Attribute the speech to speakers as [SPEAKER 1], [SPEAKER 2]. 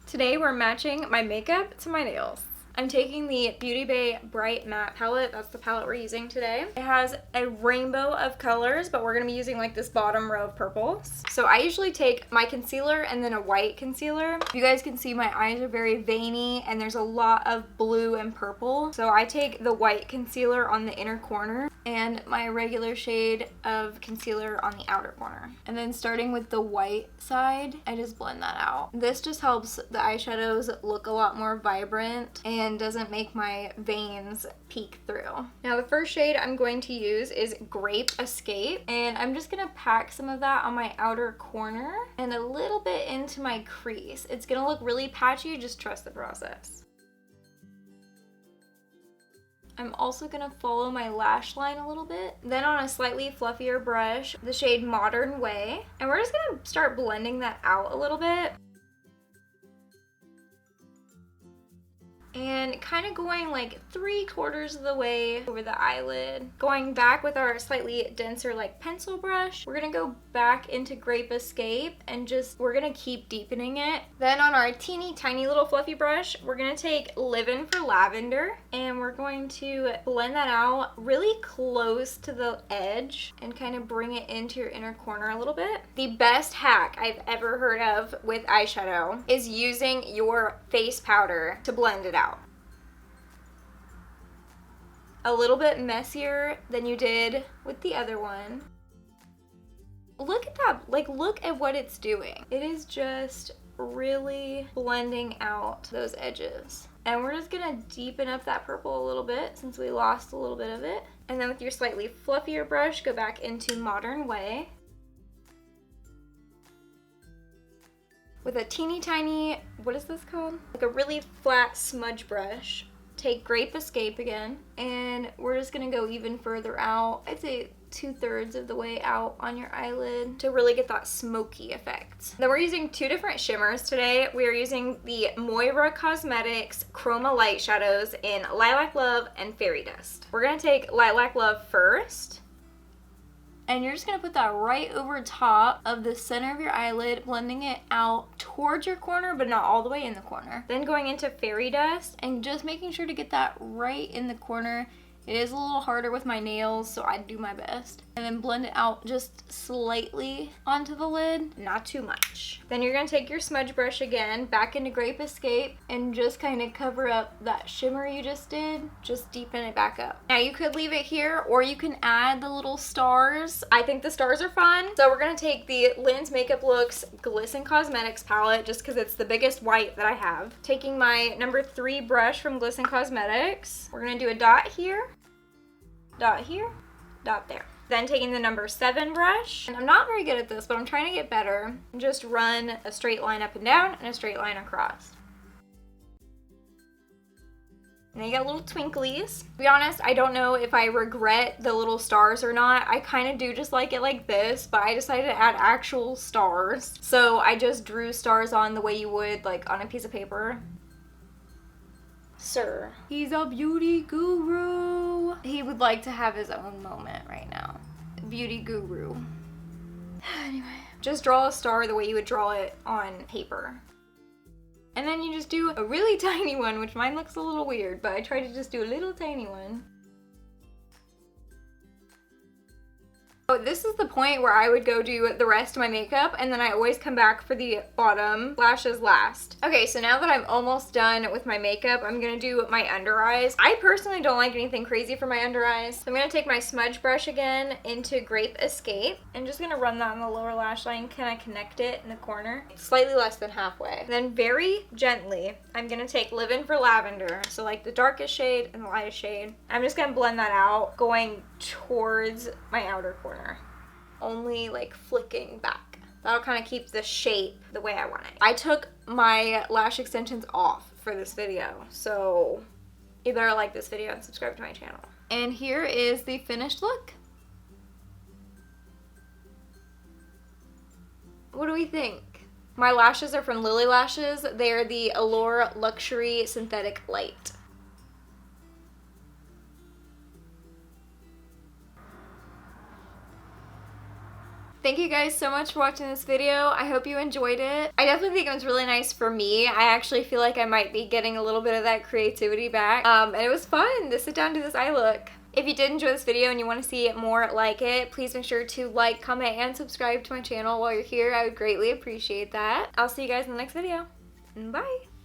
[SPEAKER 1] Today we're matching my makeup to my nails. I'm taking the Beauty Bay Bright Matte palette. That's the palette we're using today. It has a rainbow of colors, but we're gonna be using like this bottom row of purples. So I usually take my concealer and then a white concealer. You guys can see my eyes are very veiny and there's a lot of blue and purple. So I take the white concealer on the inner corner and my regular shade of concealer on the outer corner. And then starting with the white side, I just blend that out. This just helps the eyeshadows look a lot more vibrant and doesn't make my veins peek through. Now the first shade I'm going to use is Grape Escape, and I'm just gonna pack some of that on my outer corner and a little bit into my crease. It's gonna look really patchy, just trust the process. I'm also gonna follow my lash line a little bit. Then on a slightly fluffier brush, the shade Modern Way, and we're just gonna start blending that out a little bit. And kind of going like 3/4 of the way over the eyelid. Going back with our slightly denser like pencil brush, we're gonna go back into Grape Escape and we're gonna keep deepening it. Then on our teeny tiny little fluffy brush, we're gonna take Livin' for Lavender and we're going to blend that out really close to the edge and kind of bring it into your inner corner a little bit. The best hack I've ever heard of with eyeshadow is using your face powder to blend it out. A little bit messier than you did with the other one. Look at that, like look at what it's doing. It is just really blending out those edges. And we're just gonna deepen up that purple a little bit since we lost a little bit of it. And then with your slightly fluffier brush, go back into Modern Way. With a teeny tiny, what is this called? Like a really flat smudge brush. Take Grape Escape again, and we're just gonna go even further out. I'd say 2/3 of the way out on your eyelid to really get that smoky effect. Then we're using two different shimmers today. We are using the Moira Cosmetics Chroma Light Shadows in Lilac Love and Fairy Dust. We're gonna take Lilac Love first. And you're just gonna put that right over top of the center of your eyelid, blending it out towards your corner, but not all the way in the corner. Then going into Fairy Dust and just making sure to get that right in the corner. It is a little harder with my nails, so I do my best. And then blend it out just slightly onto the lid, not too much. Then you're gonna take your smudge brush again, back into Grape Escape, and just kind of cover up that shimmer you just did. Just deepen it back up. Now you could leave it here, or you can add the little stars. I think the stars are fun. So we're gonna take the Lynn's Makeup Looks Glisten Cosmetics palette, just because it's the biggest white that I have. Taking my number 3 brush from Glisten Cosmetics, we're gonna do a dot here, dot here, dot there. Then taking the number 7 brush, and I'm not very good at this, but I'm trying to get better. Just run a straight line up and down and a straight line across. And then you got little twinklies. To be honest, I don't know if I regret the little stars or not. I kind of do just like it like this, but I decided to add actual stars. So I just drew stars on the way you would like on a piece of paper. Sir, he's a beauty guru. He would like to have his own moment right now. Beauty guru. Anyway, just draw a star the way you would draw it on paper. And then you just do a really tiny one, which mine looks a little weird, but I try to just do a little tiny one. So this is the point where I would go do the rest of my makeup, and then I always come back for the bottom lashes last. Okay, so now that I'm almost done with my makeup, I'm gonna do my under eyes. I personally don't like anything crazy for my under eyes. So I'm gonna take my smudge brush again into Grape Escape, and just gonna run that on the lower lash line, kind of connect it in the corner, slightly less than halfway. Then very gently, I'm gonna take Livin' for Lavender, so like the darkest shade and the lightest shade. I'm just gonna blend that out, going towards my outer corner. Only like flicking back. That'll kind of keep the shape the way I want it. I took my lash extensions off for this video, so you better like this video and subscribe to my channel. And here is the finished look. What do we think? My lashes are from Lily Lashes. They are the Allure Luxury Synthetic Light. thank you guys so much for watching this video. I hope you enjoyed it. I definitely think it was really nice for me. I actually feel like I might be getting a little bit of that creativity back. And it was fun to sit down and do this eye look. If you did enjoy this video and you want to see more like it, please make sure to like, comment, and subscribe to my channel while you're here. I would greatly appreciate that. I'll see you guys in the next video. Bye!